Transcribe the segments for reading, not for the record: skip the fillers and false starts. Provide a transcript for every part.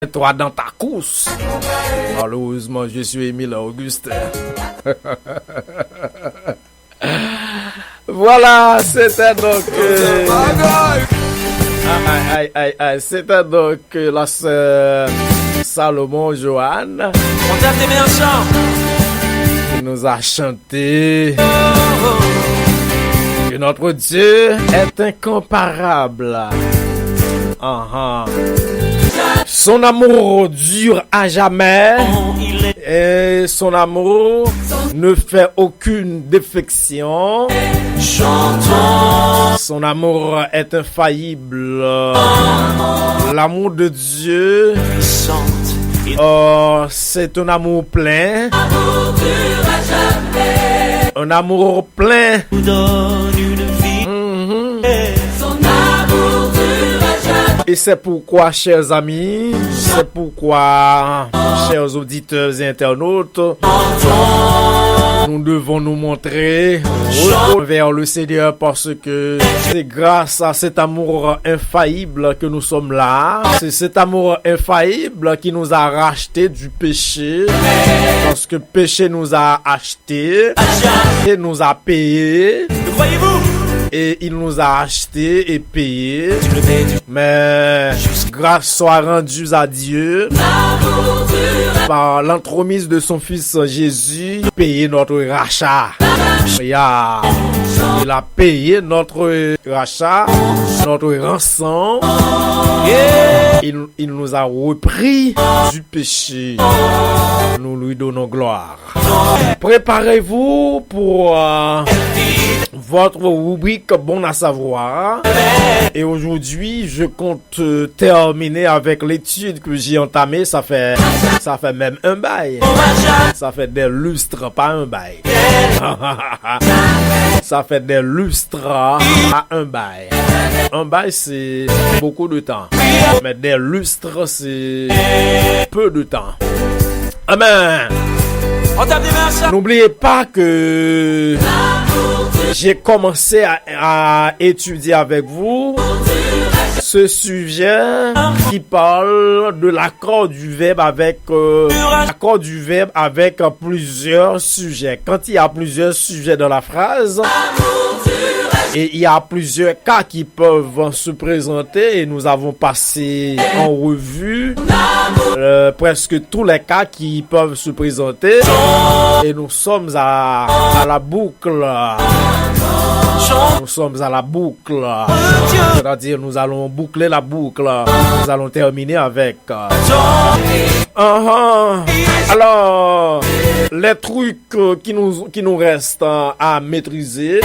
Toi dans ta course. Malheureusement, je suis Émile Augustin. Voilà, c'était donc. C'était donc la sœur Salomon Joanne. On tape des mains ensemble. Qui nous a chanté. Que notre Dieu est incomparable. Son amour dure à jamais et son amour ne fait aucune défection. Son amour est infaillible. L'amour de Dieu, c'est un amour plein. Un amour plein. Et c'est pourquoi, chers amis, c'est pourquoi, chers auditeurs et internautes, nous devons nous montrer vers le Seigneur parce que c'est grâce à cet amour infaillible que nous sommes là. C'est cet amour infaillible qui nous a racheté du péché. Parce que le péché nous a acheté et nous a payé. Croyez-vous? Et il nous a acheté et payé. Mais grâce soit rendue à Dieu par l'entremise de son Fils Jésus, payé notre rachat. Il a payé notre rachat, notre rançon. Il nous a repris du péché. Nous lui donnons gloire. Préparez-vous pour votre rubrique Bon à savoir. Et aujourd'hui, je compte terminer avec l'étude que j'ai entamée. Ça fait même un bail. Ça fait des lustres, pas un bail. Ça fait des lustres à un bail. Un bail, c'est beaucoup de temps. Mais des lustres, c'est peu de temps. Amen. N'oubliez pas que j'ai commencé à étudier avec vous ce sujet qui parle de l'accord du verbe avec plusieurs sujets. Quand il y a plusieurs sujets dans la phrase et il y a plusieurs cas qui peuvent se présenter et nous avons passé en revue presque tous les cas qui peuvent se présenter et nous sommes à la boucle. Nous sommes à la boucle. C'est-à-dire nous allons boucler la boucle. Nous allons terminer avec. Alors, les trucs qui nous restent à maîtriser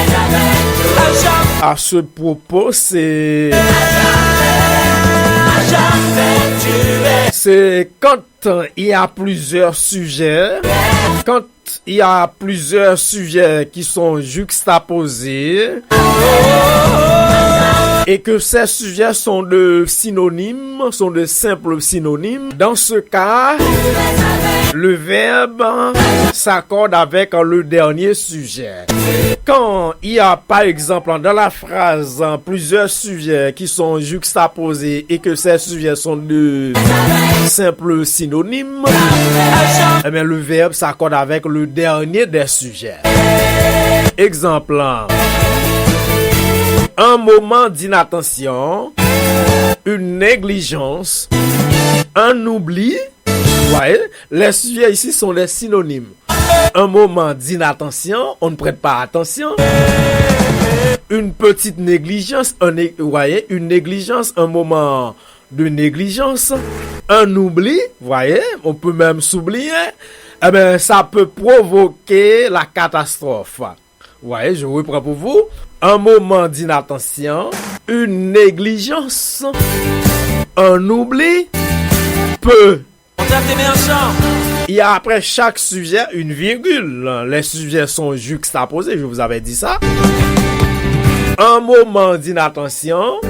à ce propos, c'est quand il y a plusieurs sujets, quand il y a plusieurs sujets qui sont juxtaposés et que ces sujets sont de synonymes, sont de simples synonymes. Dans ce cas, le verbe s'accorde avec le dernier sujet. Quand il y a par exemple dans la phrase plusieurs sujets qui sont juxtaposés et que ces sujets sont de simples synonymes, eh bien, le verbe s'accorde avec le dernier des sujets. Exemple. Un moment d'inattention, une négligence, un oubli. Ouais, les sujets ici sont des synonymes. Un moment d'inattention, on ne prête pas attention. Une petite négligence, une négligence, un moment de négligence. Un oubli, voyez, on peut même s'oublier. Eh bien, ça peut provoquer la catastrophe. Ouais, je reprends pour vous. Un moment d'inattention, une négligence, un oubli peut. On tape des mains ensemble. Il y a après chaque sujet une virgule. Les sujets sont juxtaposés, je vous avais dit ça. Un moment d'inattention,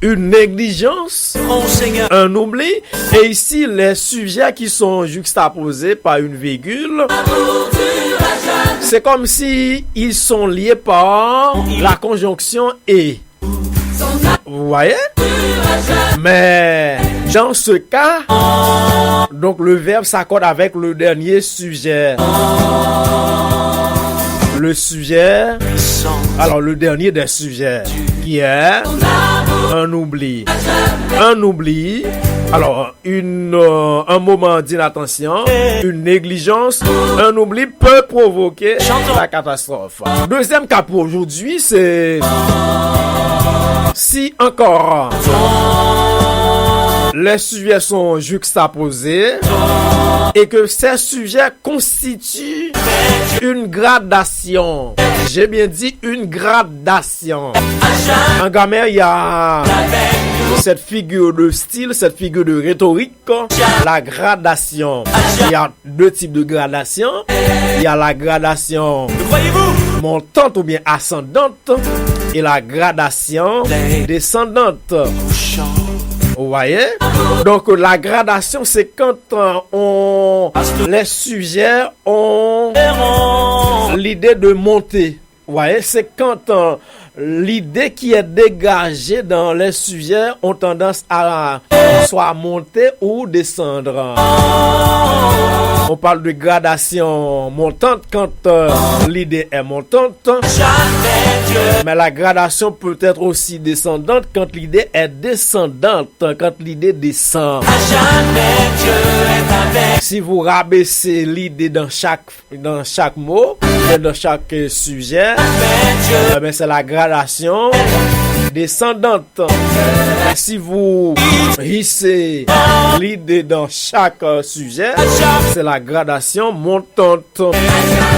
une négligence, un oubli. Et ici, les sujets qui sont juxtaposés par une virgule, c'est comme si ils sont liés par la conjonction et. Vous voyez? Mais Dans ce cas, donc le verbe s'accorde avec le dernier sujet. Le sujet, alors le dernier des sujets, qui est un oubli. Un oubli, alors un moment d'inattention, une négligence, un oubli peut provoquer la catastrophe. Deuxième cas pour aujourd'hui, c'est si encore les sujets sont juxtaposés et que ces sujets constituent une gradation. J'ai bien dit une gradation. En grammaire, il y a cette figure de style, cette figure de rhétorique, la gradation. Il y a deux types de gradation. Il y a la gradation montante ou bien ascendante et la gradation descendante. Vous voyez? Donc la gradation, c'est quand les sujets ont l'idée de monter. Vous voyez? C'est quand l'idée qui est dégagée dans les sujets ont tendance à soit monter ou descendre. On parle de gradation montante quand l'idée est montante. Mais la gradation peut être aussi descendante quand l'idée est descendante, quand l'idée descend. Si vous rabaissez l'idée dans chaque mot, dans chaque sujet, c'est la gradation descendante. Si vous hissez l'idée dans chaque sujet, c'est la gradation montante.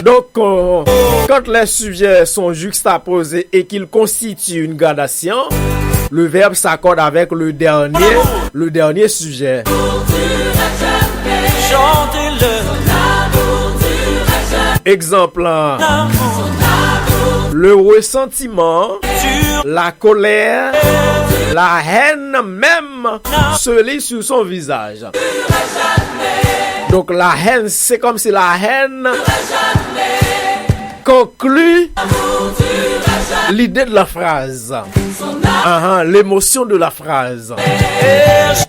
Donc, quand les sujets sont juxtaposés et qu'ils constituent une gradation, le verbe s'accorde avec le dernier sujet. Exemple, le ressentiment, la colère, la haine même se lit sur son visage. Donc la haine, c'est comme si la haine conclut l'idée de la phrase. L'émotion de la phrase.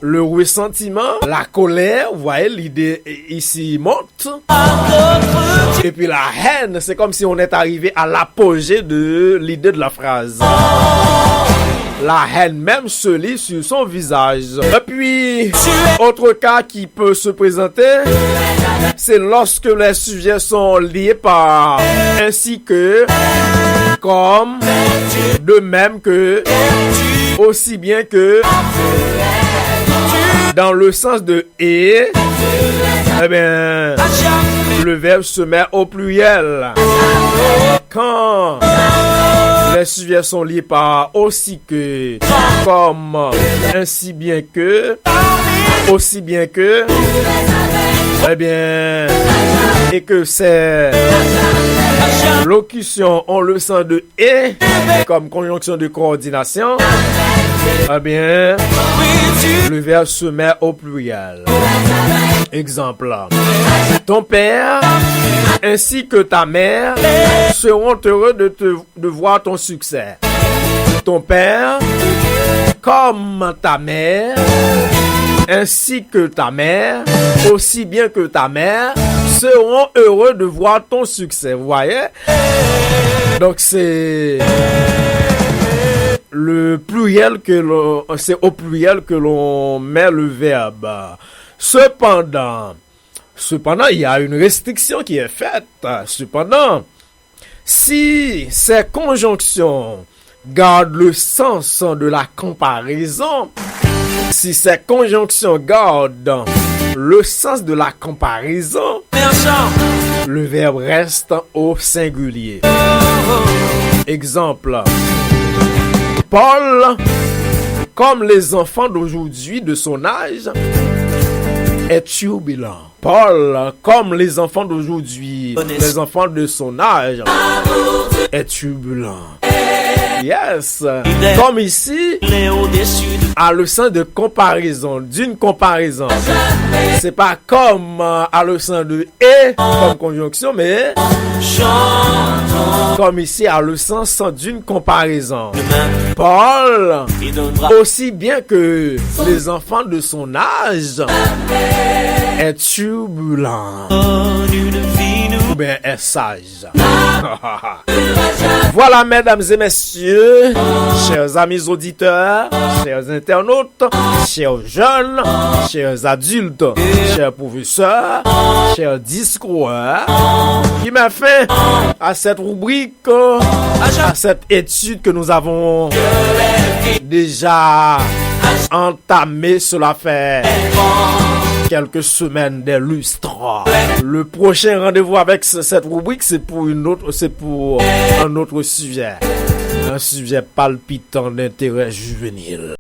Le ressentiment, la colère, vous voyez, l'idée ici monte. Et puis la haine, c'est comme si on est arrivé à l'apogée de l'idée de la phrase. La haine même se lit sur son visage. Et puis, autre cas qui peut se présenter, c'est lorsque les sujets sont liés par ainsi que, comme, de même que, aussi bien que, dans le sens de et, eh bien, le verbe se met au pluriel. Quand les sujets sont liés par aussi que, comme, ainsi bien que, aussi bien que, eh bien, et que ces locutions ont le sens de et, comme conjonction de coordination, eh bien, le verbe se met au pluriel. Exemple, ton père ainsi que ta mère seront heureux de voir ton succès. Ton père, comme ta mère, ainsi que ta mère, aussi bien que ta mère, seront heureux de voir ton succès. Vous voyez? Donc c'est le pluriel c'est au pluriel que l'on met le verbe. Cependant, il y a une restriction qui est faite. Cependant, si ces conjonctions gardent le sens de la comparaison, si ces conjonctions gardent le sens de la comparaison, le verbe reste au singulier. Exemple, Paul, comme les enfants d'aujourd'hui de son âge, est turbulent. Paul, comme les enfants d'aujourd'hui, les enfants de son âge, est turbulent. Yes. Comme ici, à le sein de comparaison, d'une comparaison. C'est pas comme à le sein de et comme conjonction, mais comme ici à le sens d'une comparaison. Paul, aussi bien que les enfants de son âge, est turbulent. Ou bien est sage. Voilà, mesdames et messieurs, chers amis auditeurs, chers internautes, chers jeunes, chers adultes, chers professeurs, chers discoureurs, qui m'a fait à cette rubrique, à cette étude que nous avons déjà entamée. Cela fait quelques semaines des lustres. Le prochain rendez-vous avec cette rubrique, c'est pour un autre sujet. Un sujet palpitant d'intérêt juvénile.